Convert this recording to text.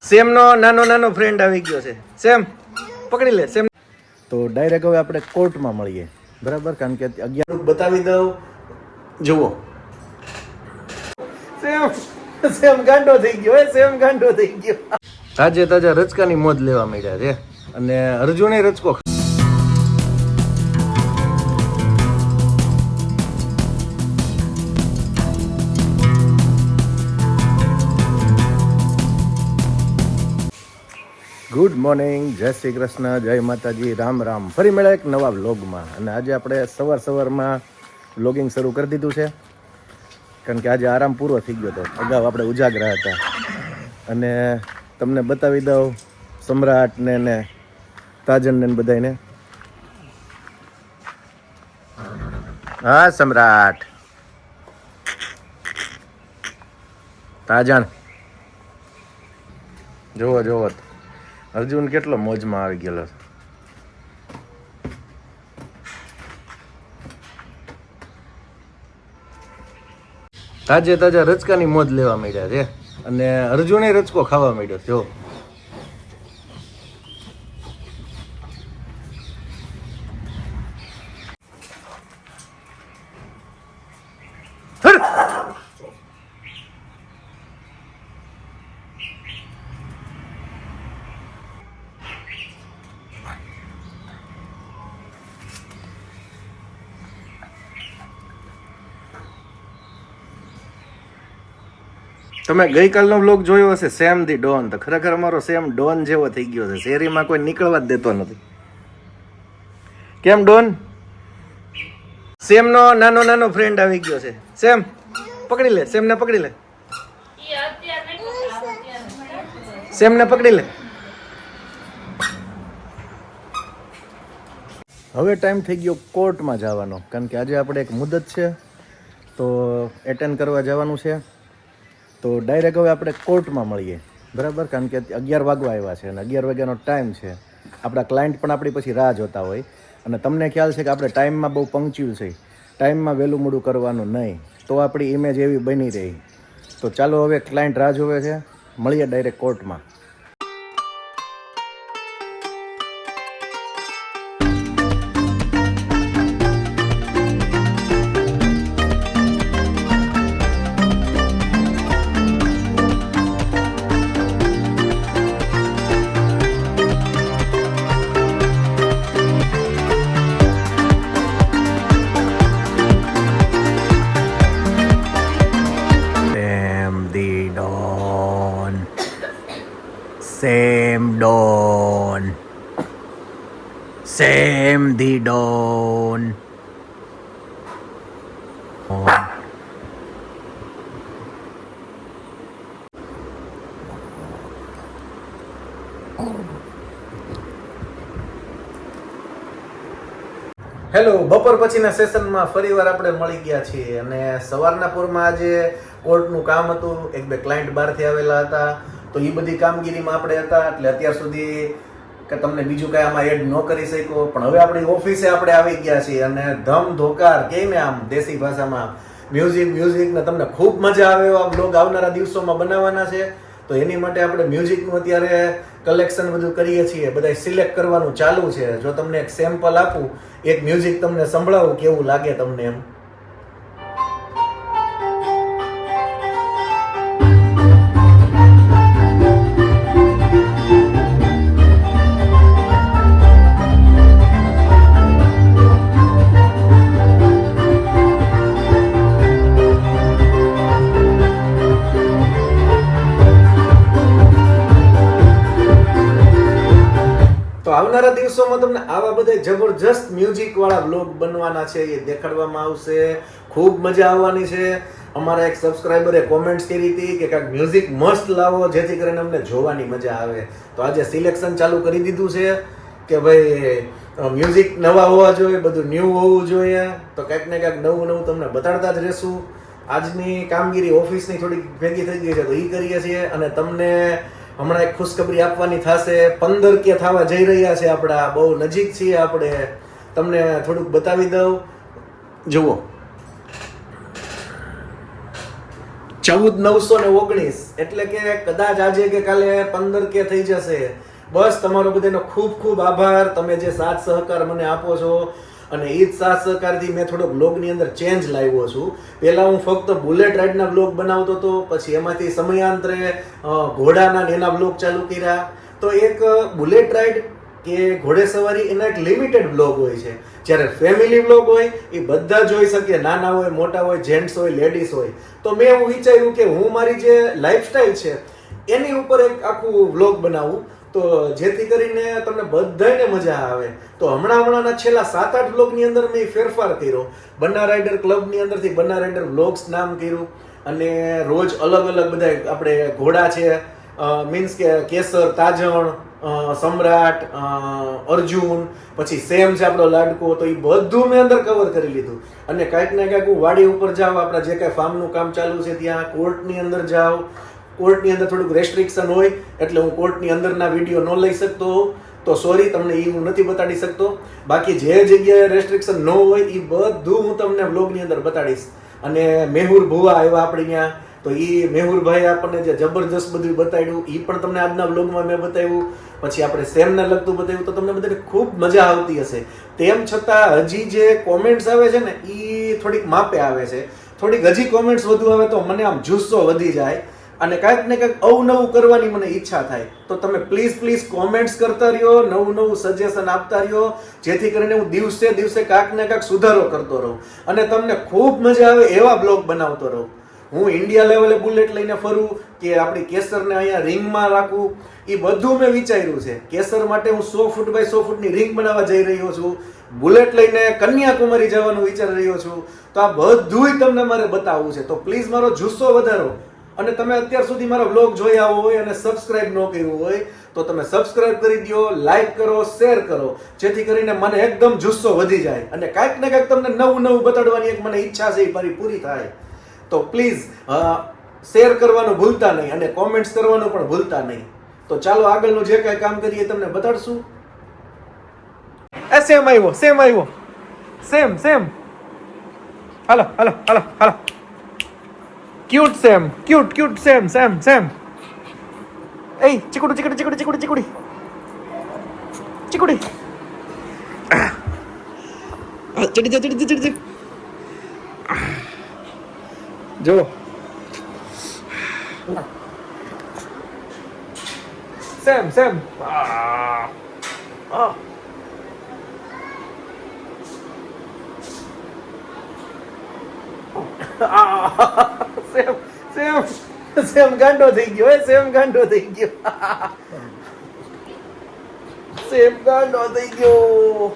Same નો નાનો friend આવી ગયો છે. સેમ પકડી લે સેમ. તો ડાયરેક્ટ હવે આપણે કોર્ટમાં મળીએ, બરાબર? કારણ કે 11 બતાવી દઉં. જુઓ, સેમ ગાંડો થઈ ગયો. સેમ ગાંડો થઈ ગયો. તાજે તાજા રચકાની મોજ લેવા માંડ્યા છે અને અર્જુને રચકો. ગુડ મોર્નિંગ, જય શ્રી કૃષ્ણ, જય માતાજી, રામ રામ. ફરી મળ્યા એક નવા વ્લોગમાં. અને આજે આપણે સવારમાં વ્લોગિંગ શરૂ કરી દીધું છે, કારણ કે આજે આરામ પૂરો થઈ ગયો હતો. અગાઉ આપણે ઉજાગરા હતા અને તમને બતાવી દઉં સમ્રાટને ને તાજનને બધાને. હા સમ્રાટ, તાજન જોવો જોવો. અર્જુન કેટલો મોજમાં આવી ગયેલો છે. તાજે તાજા રચકાની મોજ લેવા માંડ્યા છે અને અર્જુને રચકો ખાવા માંડ્યો. જો તમે ગઈકાલનો વ્લોગ જોયો હશે, સેમ ધી ડોન. તો ખરેખર અમારો સેમ ડોન જેવો થઈ ગયો છે. શેરીમાં કોઈ નીકળવા જ દેતો નથી. કેમ ડોન? સેમ નો નાનો ફ્રેન્ડ આવી ગયો છે. સેમ પકડી લે, સેમ ને પકડી લે, સેમ ને પકડી લે. હવે ટાઈમ થઈ ગયો કોર્ટમાં જવાનો, કારણ કે આજે આપણે એક મુદત છે તો એટેન્ડ કરવા જવાનું છે. તો ડાયરેક્ટ હવે આપણે કોર્ટમાં મળીએ, બરાબર? કારણ કે 11 વાગવા આવ્યા છે અને 11 વાગ્યાનો ટાઈમ છે. આપણા ક્લાયન્ટ પણ આપણી પછી રાહ જોતા હોય અને તમને ખ્યાલ છે કે આપણે ટાઈમમાં બહુ પંક્ચ્યુઅલ છે. ટાઈમમાં વહેલું મોડું કરવાનું નહીં, તો આપણી ઇમેજ એવી બની રહી. તો ચાલો, હવે ક્લાયન્ટ રાહ જોવે છે, મળીએ ડાયરેક્ટ કોર્ટમાં. Same the Don. હેલો, બપોર પછીના સેશનમાં ફરીવાર આપણે મળી ગયા છીએ અને સવારના પૂરમાં આજે કોર્ટનું કામ હતું. એક બે ક્લાયન્ટ બહારથી આવેલા હતા, તો એ બધી કામગીરીમાં આપણે હતા. એટલે અત્યાર સુધી કે તમને બીજું કાંઈ આમાં એડ ન કરી શક્યો. પણ હવે આપણી ઓફિસે આપણે આવી ગયા છીએ અને ધમ ધોકાર કહીએ ને આમ દેશી ભાષામાં, મ્યુઝિક ને તમને ખૂબ મજા આવે એવા બ્લોગ આવનારા દિવસોમાં બનાવવાના છે. તો એની માટે આપણે મ્યુઝિકનું અત્યારે કલેક્શન બધું કરીએ છીએ, બધા સિલેક્ટ કરવાનું ચાલુ છે. જો તમને એક સેમ્પલ આપું, એક મ્યુઝિક તમને સંભળાવું, કેવું લાગે તમને એમ. આવનારા દિવસોમાં તમને આવા બધા જબરજસ્ત મ્યુઝિક વાળા વ્લોગ બનવાના છે, એ દેખાડવામાં આવશે. ખૂબ મજા આવવાની છે. અમારા એક સબસ્ક્રાઇબરે કોમેન્ટ્સ કરી હતી કે કાંઈક મ્યુઝિક મસ્ત લાવો, જેથી કરીને અમને જોવાની મજા આવે. તો આજે સિલેક્શન ચાલુ કરી દીધું છે કે ભાઈ મ્યુઝિક નવા હોવા જોઈએ, બધું ન્યૂ હોવું જોઈએ. તો કંઈક ને કંઈક નવું તમને બતાડતા જ રહેશું. આજની કામગીરી ઓફિસની થોડી ભેગી થઈ ગઈ છે, તો એ કરીએ છીએ. અને તમને હમણાં એક ખુશખબરી આપવાની થશે. 15 કે થવા જઈ રહ્યા છે આપણા, બહુ નજીક છીએ આપણે. તમને થોડુંક બતાવી દઉં. જુઓ, 14,919 એટલે કે કદાચ આજે કે કાલે 15 કે થઈ જશે. બસ તમારો બધાનો ખૂબ ખૂબ આભાર. તમે જે સાથ સહકાર મને આપો છો અને એ જ સાથ સહકારથી મેં થોડોક બ્લોગની અંદર ચેન્જ લાવ્યો છું. પહેલાં હું ફક્ત બુલેટ રાઇડના બ્લોગ બનાવતો હતો, પછી એમાંથી સમયાંતરે ઘોડાના ને એના બ્લોગ ચાલુ કર્યા. તો એક બુલેટ રાઇડ કે ઘોડેસવારી એના એક લિમિટેડ બ્લોગ હોય છે. જ્યારે ફેમિલી બ્લોગ હોય એ બધા જોઈ શકે, નાના હોય મોટા હોય, જેન્ટ્સ હોય લેડીઝ હોય. તો મેં એવું વિચાર્યું કે હું મારી જે લાઈફસ્ટાઈલ છે એની ઉપર એક આખું બ્લોગ બનાવું, તો જેથી કરીને તમને બધાને મજા આવે. તો હમણાંના છેલ્લા 7-8 બ્લોગની અંદર મેં ફેરફાર કર્યો. બન્ના રાઇડર ક્લબની અંદરથી બન્ના રાઇડર બ્લોગ્સ નામ કર્યું અને રોજ અલગ અલગ બધા આપણે ઘોડા છે, મીન્સ કે કેસર, તાજણ, સમ્રાટ, અર્જુન, પછી સેમ છે આપણો લાડકો, તો એ બધું મેં અંદર કવર કરી લીધું. અને કાંઈક ને કાંઈક હું વાડી ઉપર જાઉં, આપણા જે કાંઈ ફાર્મનું કામ ચાલુ છે ત્યાં કોર્ટની અંદર જાઉં. કોર્ટની અંદર થોડુંક રેસ્ટ્રિક્શન હોય એટલે હું કોર્ટની અંદરના વિડીયો ન લઈ શકતો હોઉં, તો સોરી તમને એ હું નથી બતાડી શકતો. બાકી જે જગ્યાએ રેસ્ટ્રિક્શન ન હોય એ બધું હું તમને વ્લોગની અંદર બતાડીશ. અને મેહુર ભુવા આવ્યા આપણે ત્યાં, તો એ મેહુરભાઈ આપણને જે જબરજસ્ત બધું બતાવ્યું એ પણ તમને આજના વ્લોગમાં મેં બતાવ્યું. પછી આપણે સેમને લગતું બતાવ્યું, તો તમને બધાને ખૂબ મજા આવતી હશે. તેમ છતાં હજી જે કોમેન્ટ્સ આવે છે ને એ થોડીક માપે આવે છે. થોડીક હજી કોમેન્ટ્સ વધુ આવે તો મને આમ જુસ્સો વધી જાય અને કાંઈક ને કાંઈક અવનવું કરવાની મને ઈચ્છા થાય. તો તમે પ્લીઝ કોમેન્ટ્સ કરતા રહ્યો, નવું સજેશન આપતા રહ્યો, જેથી કરીને હું દિવસે દિવસે કાંઈક ને કાંઈક સુધારો કરતો રહું અને તમને ખૂબ મજા આવે એવા બ્લોગ બનાવતો રહું. હું ઇન્ડિયા લેવલે બુલેટ લઈને ફરું કે આપણી કેસરને અહીંયા રિંગમાં રાખું, એ બધું મેં વિચાર્યું છે. કેસર માટે હું 100 ફૂટ બાય 100 ફૂટની રિંગ બનાવવા જઈ રહ્યો છું. બુલેટ લઈને કન્યાકુમારી જવાનું વિચારી રહ્યો છું. તો આ બધુંય તમને મારે બતાવવું છે. તો પ્લીઝ મારો જુસ્સો વધારો. અને તમે અત્યાર સુધી મારા વ્લોગ જોયા હોય અને સબસ્ક્રાઇબ ન કર્યું હોય તો તમે સબસ્ક્રાઇબ કરી દો, લાઈક કરો, શેર કરો, જેથી કરીને મને એકદમ જુસ્સો વધી જાય અને કાંઈક ને કાંઈક તમને નવું બતાડવાની એક મને ઈચ્છા છે એ મારી પૂરી થાય. તો પ્લીઝ શેર કરવાનું ભૂલતા નહીં અને કોમેન્ટ્સ કરવાનું પણ ભૂલતા નહીં. તો ચાલો આગળનું જે કાંઈ કામ કરીએ તમને બતાડશું. સેમ આવ્યો સેમ હાલો ક્યુટ સેમ. એ ચીકુડી ચડી જો સેમ સેમ ગાંડો થઈ ગયો. સેમ ગાંડો થઈ ગયો.